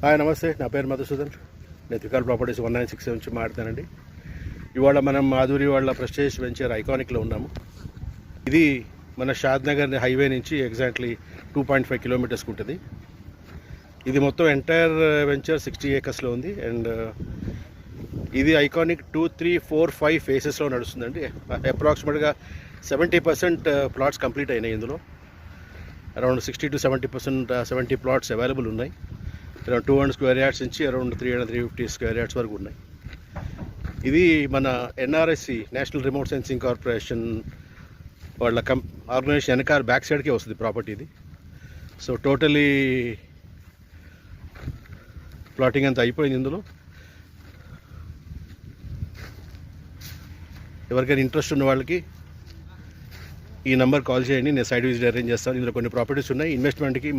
Hi నమస్తే, నా పేరు మధుసూదన్. నేను త్రికాల్ ప్రాపర్టీస్ 1967 నుంచి మాట్లాడతానండి. ఇవాళ మనం మాధురి వాళ్ళ ప్రెస్టేజ్ వెంచర్ ఐకానిక్లో ఉన్నాము. ఇది మన షాద్ నగర్ హైవే నుంచి ఎగ్జాక్ట్లీ 2.5 కిలోమీటర్స్కి ఉంటుంది. ఇది మొత్తం ఎంటైర్ వెంచర్ 60 ఏకర్స్లో ఉంది. అండ్ ఇది ఐకానిక్ 2, 3, 4, 5 ఫేసెస్లో నడుస్తుందండి. అప్రాక్సిమేట్గా 70% ప్లాట్స్ కంప్లీట్ అయినాయి. ఇందులో అరౌండ్ 60 to 70% ప్లాట్స్ అవైలబుల్ ఉన్నాయి. అరౌండ్ 200 స్క్వేర్ యార్డ్స్ నుంచి అరౌండ్ 350 స్క్వేర్ యార్డ్స్ వరకు ఉన్నాయి. ఇది మన NRSC, national remote sensing corporation వాళ్ళ ఆర్గనైజేషన్ వెనకాల బ్యాక్ సైడ్కే వస్తుంది ప్రాపర్టీ ఇది. సో టోటలీ ప్లాటింగ్ అంతా అయిపోయింది. ఇందులో ఎవరికైనా ఇంట్రెస్ట్ ఉన్న వాళ్ళకి ఈ నెంబర్ కాల్ చేయండి, నేను సైట్ విజిట్ అరేంజ్ చేస్తాను. ఇందులో కొన్ని ప్రాపర్టీస్ ఉన్నాయి. ఇన్వెస్ట్మెంట్కి